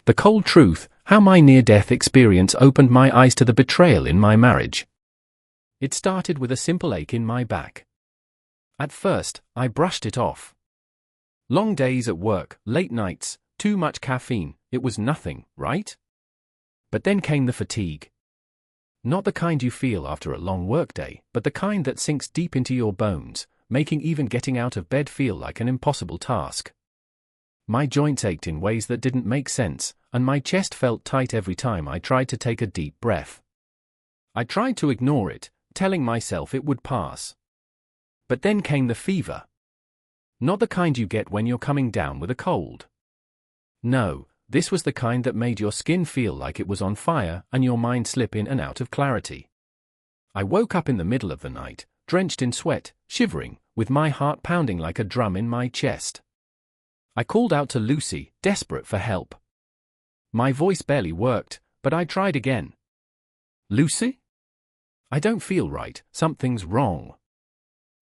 The cold truth, how my near-death experience opened my eyes to the betrayal in my marriage. It started with a simple ache in my back. At first, I brushed it off. Long days at work, late nights, too much caffeine, it was nothing, right? But then came the fatigue. Not the kind you feel after a long workday, but the kind that sinks deep into your bones, making even getting out of bed feel like an impossible task. My joints ached in ways that didn't make sense, and my chest felt tight every time I tried to take a deep breath. I tried to ignore it, telling myself it would pass. But then came the fever. Not the kind you get when you're coming down with a cold. No, this was the kind that made your skin feel like it was on fire and your mind slip in and out of clarity. I woke up in the middle of the night, drenched in sweat, shivering, with my heart pounding like a drum in my chest. I called out to Lucy, desperate for help. My voice barely worked, but I tried again. Lucy? I don't feel right, something's wrong.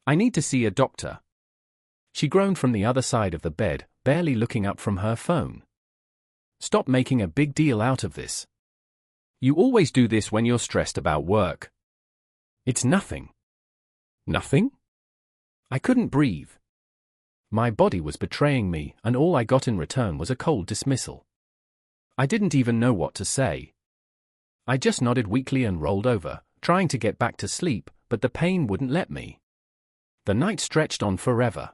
I need to see a doctor. She groaned from the other side of the bed, barely looking up from her phone. Stop making a big deal out of this. You always do this when you're stressed about work. It's nothing. Nothing? I couldn't breathe. My body was betraying me, and all I got in return was a cold dismissal. I didn't even know what to say. I just nodded weakly and rolled over, trying to get back to sleep, but the pain wouldn't let me. The night stretched on forever.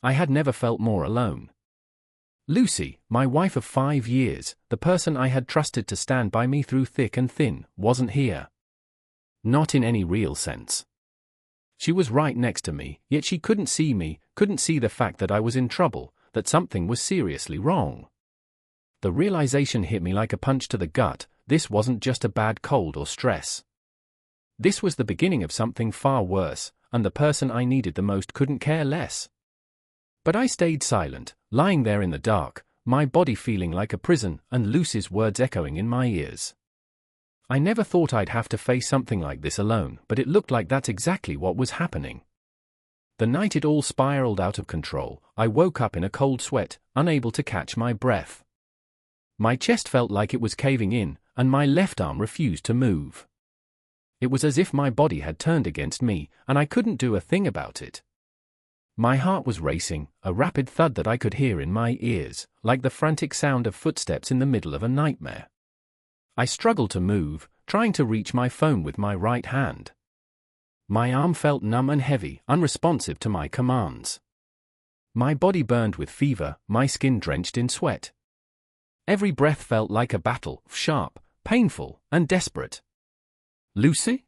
I had never felt more alone. Lucy, my wife of 5 years, the person I had trusted to stand by me through thick and thin, wasn't here. Not in any real sense. She was right next to me, yet she couldn't see me, couldn't see the fact that I was in trouble, that something was seriously wrong. The realization hit me like a punch to the gut. This wasn't just a bad cold or stress. This was the beginning of something far worse, and the person I needed the most couldn't care less. But I stayed silent, lying there in the dark, my body feeling like a prison and Lucy's words echoing in my ears. I never thought I'd have to face something like this alone, but it looked like that's exactly what was happening. The night it all spiraled out of control, I woke up in a cold sweat, unable to catch my breath. My chest felt like it was caving in, and my left arm refused to move. It was as if my body had turned against me, and I couldn't do a thing about it. My heart was racing, a rapid thud that I could hear in my ears, like the frantic sound of footsteps in the middle of a nightmare. I struggled to move, trying to reach my phone with my right hand. My arm felt numb and heavy, unresponsive to my commands. My body burned with fever, my skin drenched in sweat. Every breath felt like a battle, sharp, painful, and desperate. Lucy?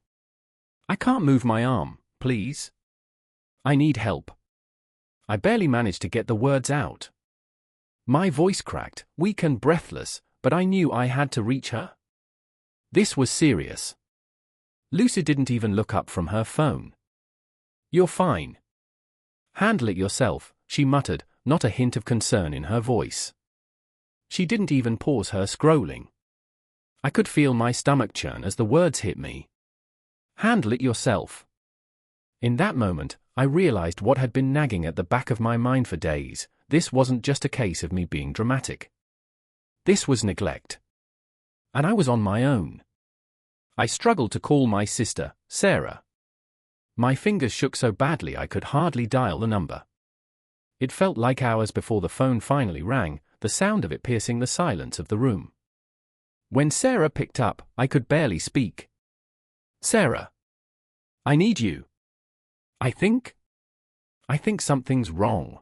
I can't move my arm, please. I need help. I barely managed to get the words out. My voice cracked, weak and breathless, but I knew I had to reach her. This was serious. Lucy didn't even look up from her phone. You're fine. Handle it yourself, she muttered, not a hint of concern in her voice. She didn't even pause her scrolling. I could feel my stomach churn as the words hit me. Handle it yourself. In that moment, I realized what had been nagging at the back of my mind for days. This wasn't just a case of me being dramatic. This was neglect. And I was on my own. I struggled to call my sister, Sarah. My fingers shook so badly I could hardly dial the number. It felt like hours before the phone finally rang, the sound of it piercing the silence of the room. When Sarah picked up, I could barely speak. Sarah. I need you. I think something's wrong.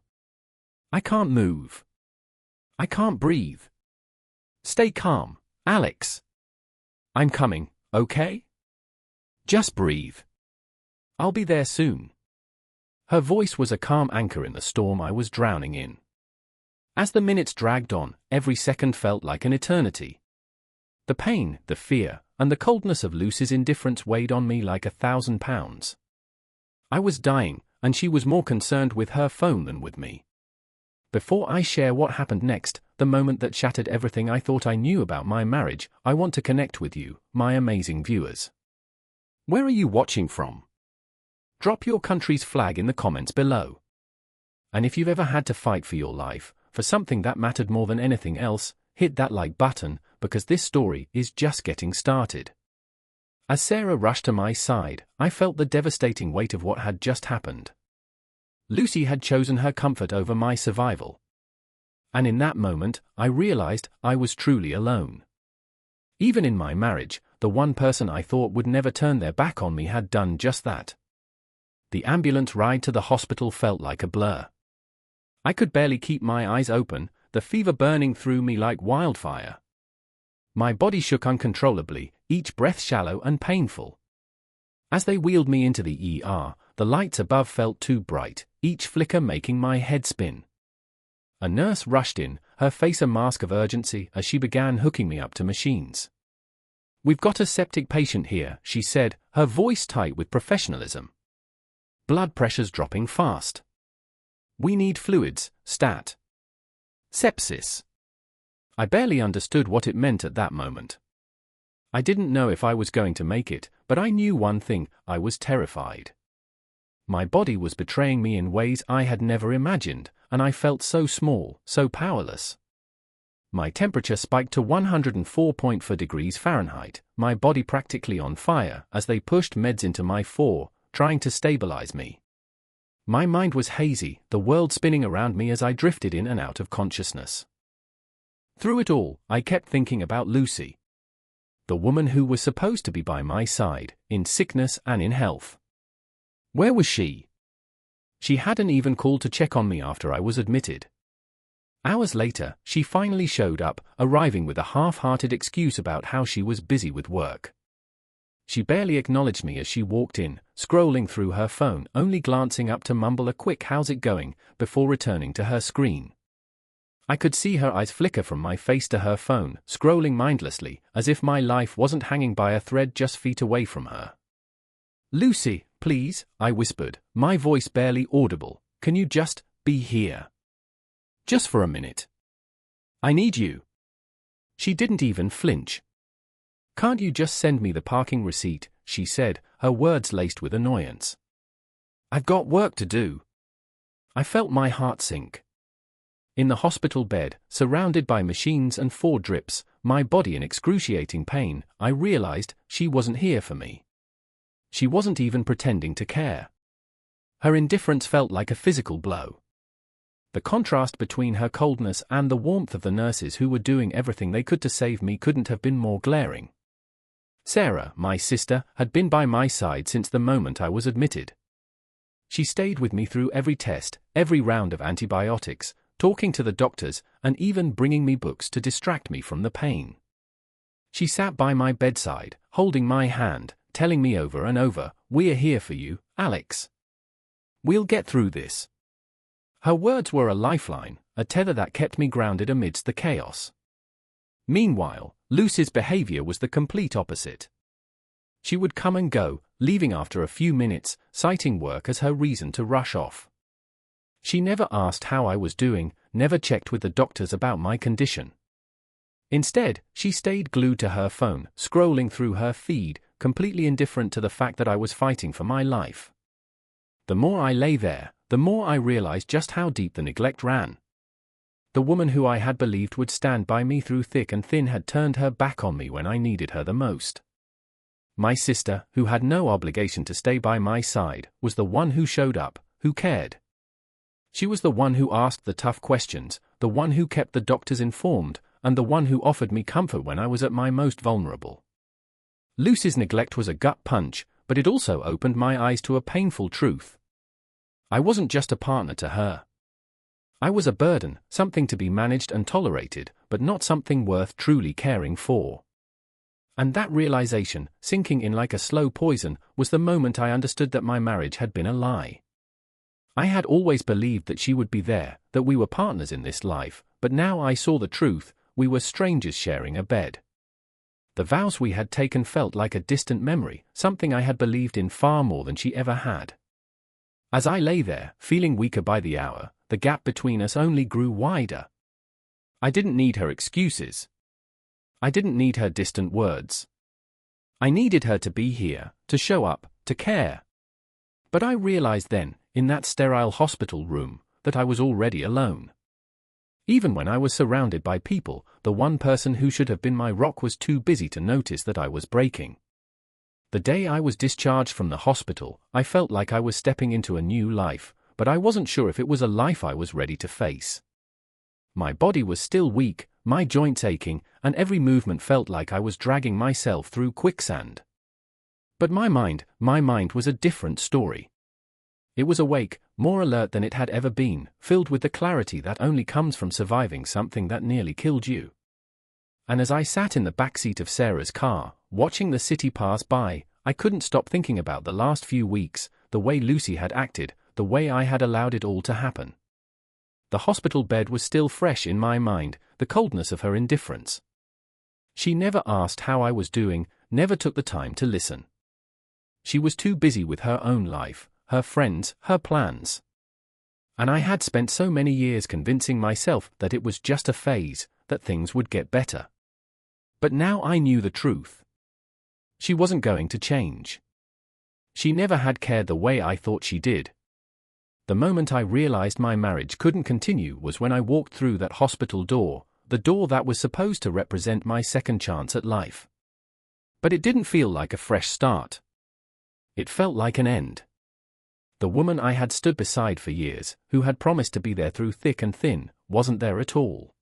I can't move. I can't breathe. Stay calm, Alex. I'm coming, okay? Just breathe. I'll be there soon. Her voice was a calm anchor in the storm I was drowning in. As the minutes dragged on, every second felt like an eternity. The pain, the fear, and the coldness of Lucy's indifference weighed on me like 1,000 pounds. I was dying, and she was more concerned with her phone than with me. Before I share what happened next, the moment that shattered everything I thought I knew about my marriage, I want to connect with you, my amazing viewers. Where are you watching from? Drop your country's flag in the comments below. And if you've ever had to fight for your life, for something that mattered more than anything else, hit that like button, because this story is just getting started. As Sarah rushed to my side, I felt the devastating weight of what had just happened. Lucy had chosen her comfort over my survival. And in that moment, I realized I was truly alone. Even in my marriage, the one person I thought would never turn their back on me had done just that. The ambulance ride to the hospital felt like a blur. I could barely keep my eyes open, the fever burning through me like wildfire. My body shook uncontrollably, each breath shallow and painful. As they wheeled me into the ER, the lights above felt too bright, each flicker making my head spin. A nurse rushed in, her face a mask of urgency as she began hooking me up to machines. "We've got a septic patient here," she said, her voice tight with professionalism. "Blood pressure's dropping fast. We need fluids, stat. Sepsis." I barely understood what it meant at that moment. I didn't know if I was going to make it, but I knew one thing: I was terrified. My body was betraying me in ways I had never imagined, and I felt so small, so powerless. My temperature spiked to 104.4 degrees Fahrenheit, my body practically on fire as they pushed meds into my fore, trying to stabilize me. My mind was hazy, the world spinning around me as I drifted in and out of consciousness. Through it all, I kept thinking about Lucy. The woman who was supposed to be by my side, in sickness and in health. Where was she? She hadn't even called to check on me after I was admitted. Hours later, she finally showed up, arriving with a half-hearted excuse about how she was busy with work. She barely acknowledged me as she walked in, scrolling through her phone, only glancing up to mumble a quick "how's it going," before returning to her screen. I could see her eyes flicker from my face to her phone, scrolling mindlessly, as if my life wasn't hanging by a thread just feet away from her. "Lucy, please," I whispered, my voice barely audible, "can you just be here? Just for a minute. I need you." She didn't even flinch. "Can't you just send me the parking receipt?" she said, her words laced with annoyance. "I've got work to do." I felt my heart sink. In the hospital bed, surrounded by machines and 4 drips, my body in excruciating pain, I realized she wasn't here for me. She wasn't even pretending to care. Her indifference felt like a physical blow. The contrast between her coldness and the warmth of the nurses who were doing everything they could to save me couldn't have been more glaring. Sarah, my sister, had been by my side since the moment I was admitted. She stayed with me through every test, every round of antibiotics, talking to the doctors, and even bringing me books to distract me from the pain. She sat by my bedside, holding my hand, telling me over and over, "We're here for you, Alex. We'll get through this." Her words were a lifeline, a tether that kept me grounded amidst the chaos. Meanwhile, Lucy's behavior was the complete opposite. She would come and go, leaving after a few minutes, citing work as her reason to rush off. She never asked how I was doing, never checked with the doctors about my condition. Instead, she stayed glued to her phone, scrolling through her feed, completely indifferent to the fact that I was fighting for my life. The more I lay there, the more I realized just how deep the neglect ran. The woman who I had believed would stand by me through thick and thin had turned her back on me when I needed her the most. My sister, who had no obligation to stay by my side, was the one who showed up, who cared. She was the one who asked the tough questions, the one who kept the doctors informed, and the one who offered me comfort when I was at my most vulnerable. Lucy's neglect was a gut punch, but it also opened my eyes to a painful truth. I wasn't just a partner to her. I was a burden, something to be managed and tolerated, but not something worth truly caring for. And that realization, sinking in like a slow poison, was the moment I understood that my marriage had been a lie. I had always believed that she would be there, that we were partners in this life, but now I saw the truth: we were strangers sharing a bed. The vows we had taken felt like a distant memory, something I had believed in far more than she ever had. As I lay there, feeling weaker by the hour, the gap between us only grew wider. I didn't need her excuses. I didn't need her distant words. I needed her to be here, to show up, to care. But I realized then, in that sterile hospital room, that I was already alone. Even when I was surrounded by people, the one person who should have been my rock was too busy to notice that I was breaking. The day I was discharged from the hospital, I felt like I was stepping into a new life, but I wasn't sure if it was a life I was ready to face. My body was still weak, my joints aching, and every movement felt like I was dragging myself through quicksand. But my mind was a different story. It was awake, more alert than it had ever been, filled with the clarity that only comes from surviving something that nearly killed you. And as I sat in the backseat of Sarah's car, watching the city pass by, I couldn't stop thinking about the last few weeks, the way Lucy had acted, the way I had allowed it all to happen. The hospital bed was still fresh in my mind, the coldness of her indifference. She never asked how I was doing, never took the time to listen. She was too busy with her own life, her friends, her plans. And I had spent so many years convincing myself that it was just a phase, that things would get better. But now I knew the truth. She wasn't going to change. She never had cared the way I thought she did. The moment I realized my marriage couldn't continue was when I walked through that hospital door, the door that was supposed to represent my second chance at life. But it didn't feel like a fresh start. It felt like an end. The woman I had stood beside for years, who had promised to be there through thick and thin, wasn't there at all.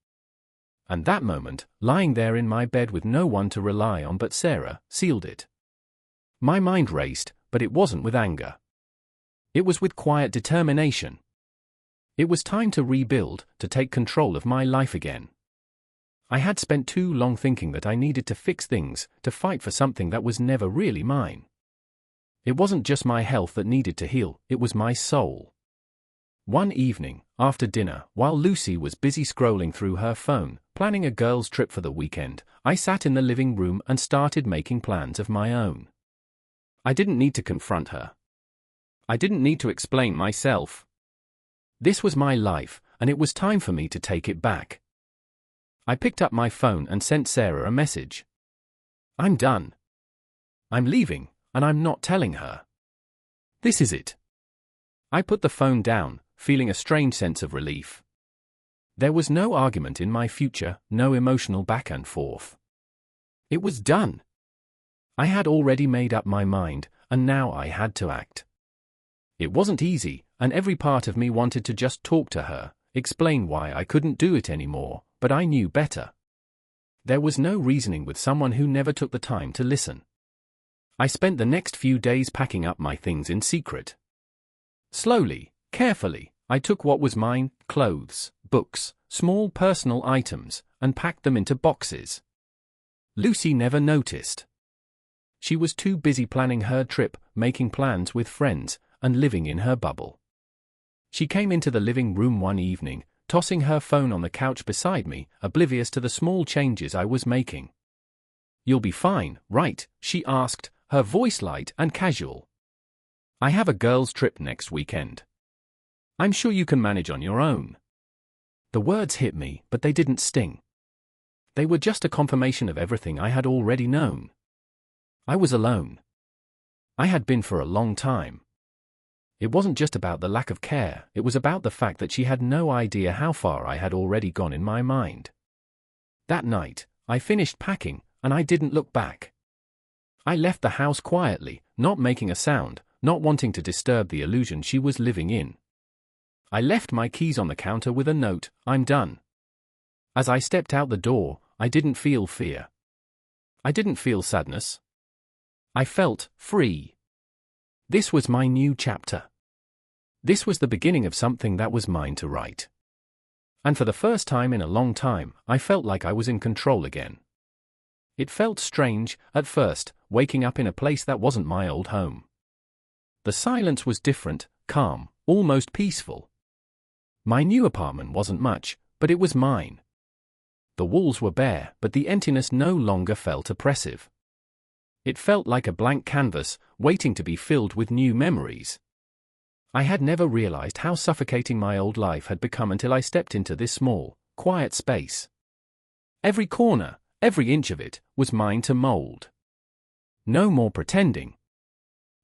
And that moment, lying there in my bed with no one to rely on but Sarah, sealed it. My mind raced, but it wasn't with anger. It was with quiet determination. It was time to rebuild, to take control of my life again. I had spent too long thinking that I needed to fix things, to fight for something that was never really mine. It wasn't just my health that needed to heal, it was my soul. One evening, after dinner, while Lucy was busy scrolling through her phone, planning a girls' trip for the weekend, I sat in the living room and started making plans of my own. I didn't need to confront her. I didn't need to explain myself. This was my life, and it was time for me to take it back. I picked up my phone and sent Sarah a message. I'm done. I'm leaving, and I'm not telling her. This is it. I put the phone down, feeling a strange sense of relief. There was no argument in my future, no emotional back and forth. It was done. I had already made up my mind, and now I had to act. It wasn't easy, and every part of me wanted to just talk to her, explain why I couldn't do it anymore, but I knew better. There was no reasoning with someone who never took the time to listen. I spent the next few days packing up my things in secret. Slowly, carefully, I took what was mine, clothes, books, small personal items, and packed them into boxes. Lucy never noticed. She was too busy planning her trip, making plans with friends, and living in her bubble. She came into the living room one evening, tossing her phone on the couch beside me, oblivious to the small changes I was making. "You'll be fine, right?" she asked, her voice light and casual. "I have a girls' trip next weekend. I'm sure you can manage on your own." The words hit me, but they didn't sting. They were just a confirmation of everything I had already known. I was alone. I had been for a long time. It wasn't just about the lack of care, it was about the fact that she had no idea how far I had already gone in my mind. That night, I finished packing, and I didn't look back. I left the house quietly, not making a sound, not wanting to disturb the illusion she was living in. I left my keys on the counter with a note, "I'm done." As I stepped out the door, I didn't feel fear. I didn't feel sadness. I felt free. This was my new chapter. This was the beginning of something that was mine to write. And for the first time in a long time, I felt like I was in control again. It felt strange, at first, waking up in a place that wasn't my old home. The silence was different, calm, almost peaceful. My new apartment wasn't much, but it was mine. The walls were bare, but the emptiness no longer felt oppressive. It felt like a blank canvas, waiting to be filled with new memories. I had never realized how suffocating my old life had become until I stepped into this small, quiet space. Every corner, every inch of it, was mine to mold. No more pretending.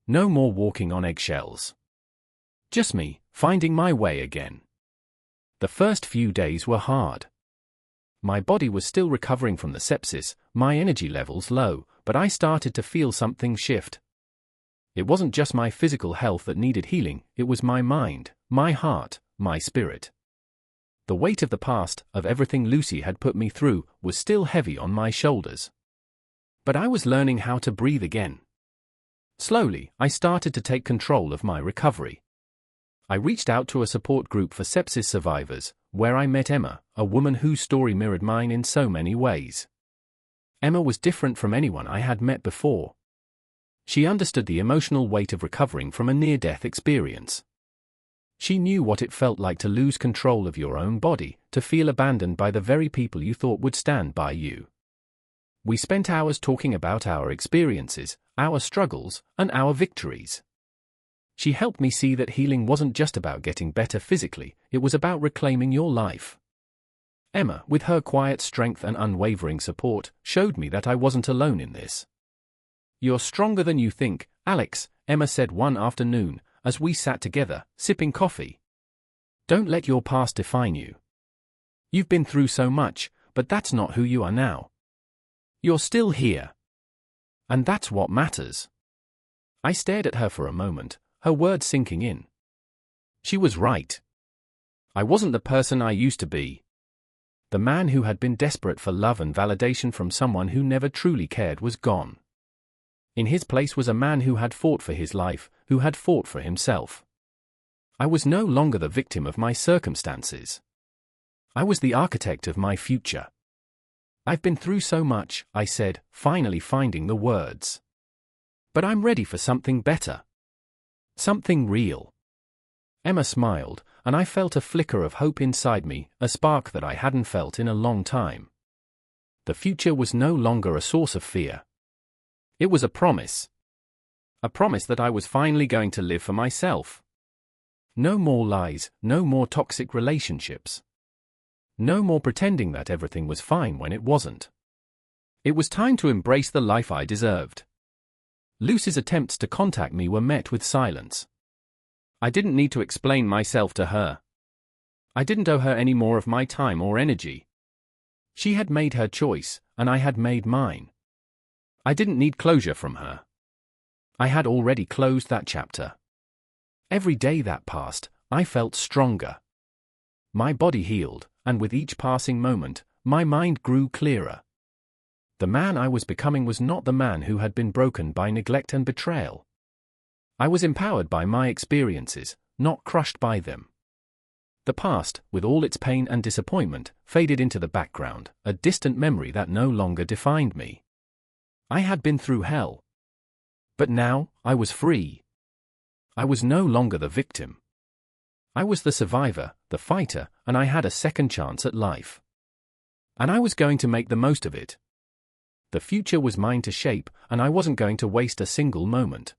No more walking on eggshells. Just me, finding my way again. The first few days were hard. My body was still recovering from the sepsis, my energy levels low, but I started to feel something shift. It wasn't just my physical health that needed healing, it was my mind, my heart, my spirit. The weight of the past, of everything Lucy had put me through, was still heavy on my shoulders. But I was learning how to breathe again. Slowly, I started to take control of my recovery. I reached out to a support group for sepsis survivors, where I met Emma, a woman whose story mirrored mine in so many ways. Emma was different from anyone I had met before. She understood the emotional weight of recovering from a near-death experience. She knew what it felt like to lose control of your own body, to feel abandoned by the very people you thought would stand by you. We spent hours talking about our experiences, our struggles, and our victories. She helped me see that healing wasn't just about getting better physically, it was about reclaiming your life. Emma, with her quiet strength and unwavering support, showed me that I wasn't alone in this. "You're stronger than you think, Alex," Emma said one afternoon, as we sat together, sipping coffee. "Don't let your past define you. You've been through so much, but that's not who you are now. You're still here. And that's what matters." I stared at her for a moment, her words sinking in. She was right. I wasn't the person I used to be. The man who had been desperate for love and validation from someone who never truly cared was gone. In his place was a man who had fought for his life, who had fought for himself. I was no longer the victim of my circumstances. I was the architect of my future. "I've been through so much," I said, finally finding the words. "But I'm ready for something better. Something real." Emma smiled, and I felt a flicker of hope inside me, a spark that I hadn't felt in a long time. The future was no longer a source of fear. It was a promise. A promise that I was finally going to live for myself. No more lies, no more toxic relationships. No more pretending that everything was fine when it wasn't. It was time to embrace the life I deserved. Lucy's attempts to contact me were met with silence. I didn't need to explain myself to her. I didn't owe her any more of my time or energy. She had made her choice, and I had made mine. I didn't need closure from her. I had already closed that chapter. Every day that passed, I felt stronger. My body healed, and with each passing moment, my mind grew clearer. The man I was becoming was not the man who had been broken by neglect and betrayal. I was empowered by my experiences, not crushed by them. The past, with all its pain and disappointment, faded into the background, a distant memory that no longer defined me. I had been through hell. But now, I was free. I was no longer the victim. I was the survivor, the fighter, and I had a second chance at life. And I was going to make the most of it. The future was mine to shape, and I wasn't going to waste a single moment.